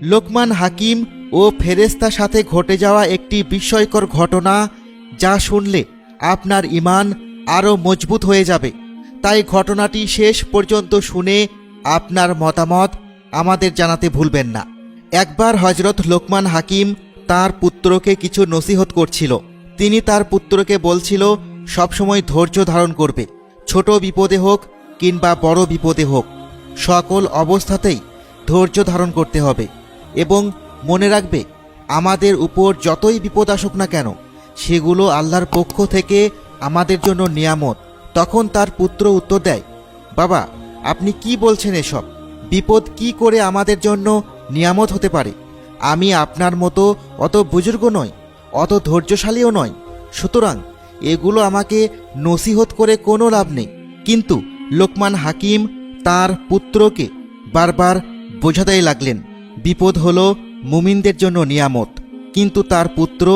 লোকমান হাকিম ও ফেরেশতার সাথে ঘটে যাওয়া একটি বিস্ময়কর ঘটনা, যা শুনলে আপনার ঈমান আরও মজবুত হয়ে যাবে। তাই ঘটনাটি শেষ পর্যন্ত শুনে আপনার মতামত আমাদের জানাতে ভুলবেন না। একবার হযরত লোকমান হাকিম তার পুত্রকে কিছু নসিহত করছিল। তিনি তার পুত্রকে বলছিল সবসময় ধৈর্য ধারণ করবে, ছোট বিপদে হোক কিংবা বড় বিপদে হোক, সকল অবস্থাতেই ধৈর্য ধারণ করতে হবে এবং মনে রাখবে আমাদের উপর যতই বিপদ আসুক না কেন সেগুলো আল্লাহর পক্ষ থেকে আমাদের জন্য নিয়ামত। তখন তার পুত্র উত্তর দেয়, বাবা, আপনি কি বলছেন এসব? বিপদ কি করে আমাদের জন্য নিয়ামত হতে পারে? আমি আপনার মতো অত বুজুর্গ নই, অত ধৈর্যশালীও নয়, সুতরাং এগুলো আমাকে নসিহত করে কোনো লাভ নেই। কিন্তু লোকমান হাকিম তার পুত্রকে বারবার বোঝাতেই লাগলেন বিপদ হলো মুমিনদের জন্য নিয়ামত, কিন্তু তার পুত্র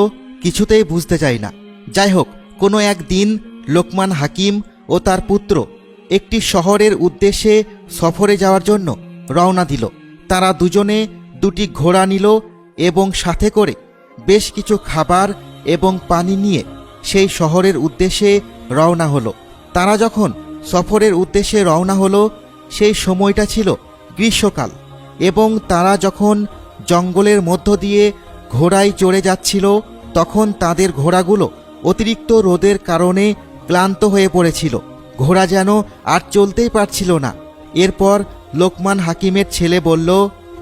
কিছুতেই বুঝতে চায় না। যাই হোক, কোনো একদিন লোকমান হাকিম ও তার পুত্র একটি শহরের উদ্দেশ্যে সফরে যাওয়ার জন্য রওনা দিল। তারা দুজনে দুটি ঘোড়া নিল এবং সাথে করে বেশ কিছু খাবার এবং পানি নিয়ে সেই শহরের উদ্দেশ্যে রওনা হলো। তারা যখন সফরের উদ্দেশ্যে রওনা হলো সেই সময়টা ছিল গ্রীষ্মকাল এবং তারা যখন জঙ্গলের মধ্য দিয়ে ঘোড়ায় চড়ে যাচ্ছিল তখন তাদের ঘোড়াগুলো অতিরিক্ত রোদের কারণে ক্লান্ত হয়ে পড়েছিল। ঘোড়া যেন আর চলতেই পারছিল না। এরপর লোকমান হাকিমের ছেলে বলল,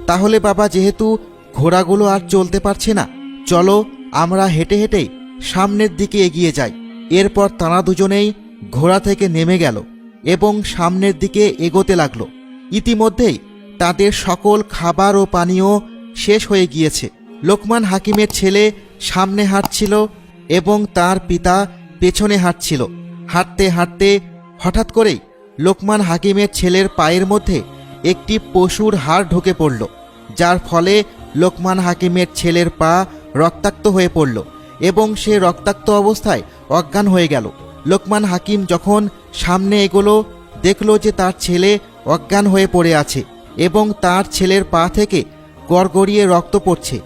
তাহলে বাবা, যেহেতু ঘোড়াগুলো আর চলতে পারছে না, চলো আমরা হেঁটে হেঁটেই সামনের দিকে এগিয়ে যাই। এরপর তারা দুজনেই ঘোড়া থেকে নেমে গেল এবং সামনের দিকে এগোতে লাগলো। ইতিমধ্যেই তাদের সকল খাবার ও পানীয় শেষ হয়ে গিয়েছে। লোকমান হাকিমের ছেলে সামনে হাঁটছিল এবং তার পিতা পেছনে হাঁটছিল। হাঁটতে হাঁটতে হঠাৎ করেই লোকমান হাকিমের ছেলের পায়ের মধ্যে একটি পশুর হাড় ঢুকে পড়ল, যার ফলে লোকমান হাকিমের ছেলের পা রক্তাক্ত হয়ে পড়ল এবং সে রক্তাক্ত অবস্থায় অজ্ঞান হয়ে গেল। লোকমান হাকিম যখন সামনে এগোলো দেখল যে তার ছেলে অজ্ঞান হয়ে পড়ে আছে এবং তার ছেলের পা থেকে গড়গড়িয়ে রক্ত পড়ছে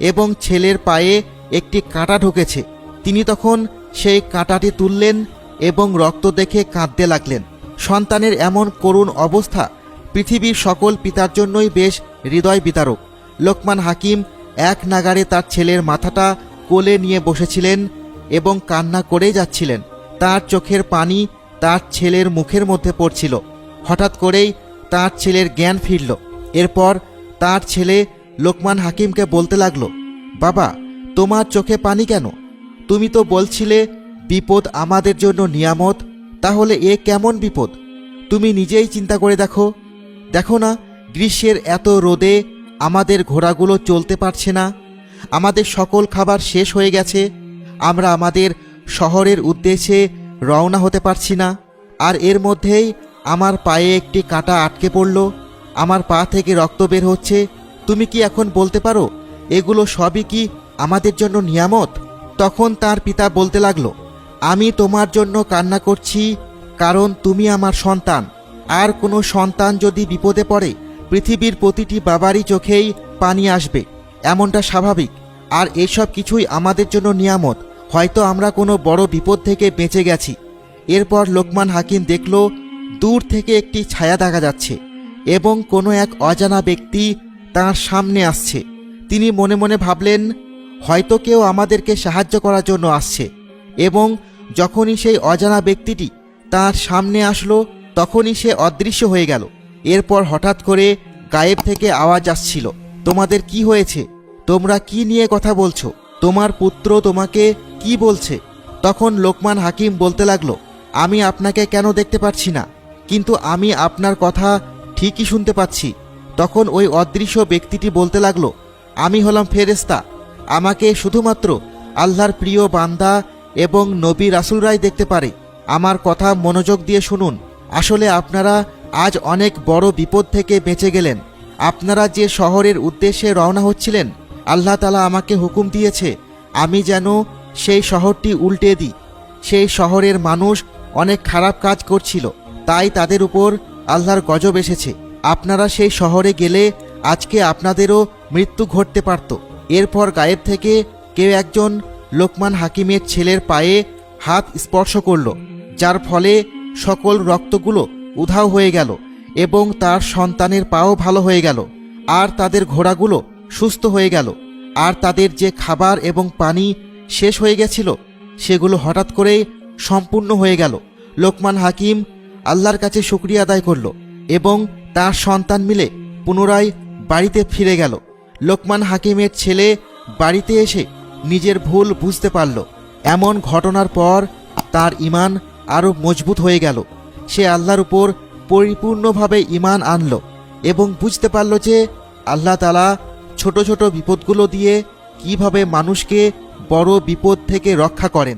এবং ছেলের পায়ে একটি কাঁটা ঢুকেছে। তিনি তখন সেই কাঁটাটি তুললেন এবং রক্ত দেখে কাঁদতে লাগলেন। সন্তানের এমন করুণ অবস্থা পৃথিবীর সকল পিতার জন্যই বেশ হৃদয় বিতারক। লোকমান হাকিম এক নাগাড়ে তার ছেলের মাথাটা কোলে নিয়ে বসেছিলেন এবং কান্না করেই যাচ্ছিলেন। তার চোখের পানি তার ছেলের মুখের মধ্যে পড়ছিল। হঠাৎ করেই তার ছেলের জ্ঞান ফিরল। এরপর তার ছেলে লোকমান হাকিমকে বলতে লাগলো, বাবা, তোমার চোখে পানি কেন? তুমি তো বলছিলে বিপদ আমাদের জন্য নিয়ামত, তাহলে এ কেমন বিপদ? তুমি নিজেই চিন্তা করে দেখো। দেখো না, গ্রীষ্মের এত রোদে আমাদের ঘোড়াগুলো চলতে পারছে না, আমাদের সকল খাবার শেষ হয়ে গেছে, আমরা আমাদের শহরের উদ্দেশ্যে রওনা হতে পারছি না, আর এর মধ্যেই আমার পায়ে একটি কাঁটা আটকে পড়ল, আমার পা থেকে রক্ত বের হচ্ছে। তুমি কি এখন বলতে পারো এগুলো সবই কি আমাদের জন্য নিয়ামত? তখন তার পিতা বলতে লাগলো, আমি তোমার জন্য কান্না করছি কারণ তুমি আমার সন্তান, আর কোনো সন্তান যদি বিপদে পড়ে পৃথিবীর প্রতিটি বাবারই চোখেই পানি আসবে, এমনটা স্বাভাবিক। আর এসব কিছুই আমাদের জন্য নিয়ামত, হয়তো আমরা কোনো বড় বিপদ থেকে বেঁচে গেছি। এরপর লোকমান হাকিম দেখল দূর থেকে একটি ছায়া দেখা যাচ্ছে এবং কোনো এক অজানা ব্যক্তি তার সামনে আসছে। তিনি মনে মনে ভাবলেন, হয়তো কেউ আমাদেরকে সাহায্য করার জন্য আসছে। এবং যখনই সেই অজানা ব্যক্তিটি তার সামনে আসলো তখনই সে অদৃশ্য হয়ে গেল। এরপর হঠাৎ করে গায়েব থেকে আওয়াজ আসছিল, তোমাদের কি হয়েছে? তোমরা কি নিয়ে কথা বলছো? তোমার পুত্র তোমাকে কি বলছে? তখন লোকমান হাকিম বলতে লাগলো, আমি আপনাকে কেন দেখতে পাচ্ছি না, কিন্তু আমি আপনার কথা ঠিকই শুনতে পাচ্ছি। তখন ওই অদৃশ্য ব্যক্তিটি বলতে লাগলো, আমি হলাম ফেরেশতা, আমাকে শুধুমাত্র আল্লাহর প্রিয় বান্দা এবং নবী রাসূলরাই দেখতে পারে। আমার কথা মনোযোগ দিয়ে শুনুন। আসলে আপনারা আজ অনেক বড় বিপদ থেকে বেঁচে গেলেন। আপনারা যে শহরের উদ্দেশ্যে রওনা হচ্ছিলেন, আল্লাহ তাআলা আমাকে হুকুম দিয়েছে আমি যেন সেই শহরটি উল্টে দিই। সেই শহরের মানুষ অনেক খারাপ কাজ করছিল, তাই তাদের উপর আল্লাহর গজব এসেছে। আপনারা সেই শহরে গেলে আজকে আপনাদেরও মৃত্যু ঘটতে পারত। এরপর গায়েব থেকে কেউ একজন লোকমান হাকিমের ছেলের পায়ে হাত স্পর্শ করল, যার ফলে সকল রক্তগুলো উধাও হয়ে গেল এবং তার সন্তানের পাও ভালো হয়ে গেল, আর তাদের ঘোড়াগুলো সুস্থ হয়ে গেল, আর তাদের যে খাবার এবং পানি শেষ হয়ে গেছিল সেগুলো হঠাৎ করেই সম্পূর্ণ হয়ে গেল। লোকমান হাকিম আল্লাহর কাছে শুকরিয়া আদায় করল এবং তার সন্তান মিলে পুনরায় বাড়িতে ফিরে গেল। লোকমান হাকিমের ছেলে বাড়িতে এসে নিজের ভুল বুঝতে পারল। এমন ঘটনার পর তার ঈমান আরও মজবুত হয়ে গেল। সে আল্লাহর উপর পরিপূর্ণভাবে ঈমান আনল এবং বুঝতে পারল যে আল্লাহ তাআলা ছোট ছোট বিপদগুলো দিয়ে কিভাবে মানুষকে বড় বিপদ থেকে রক্ষা করেন।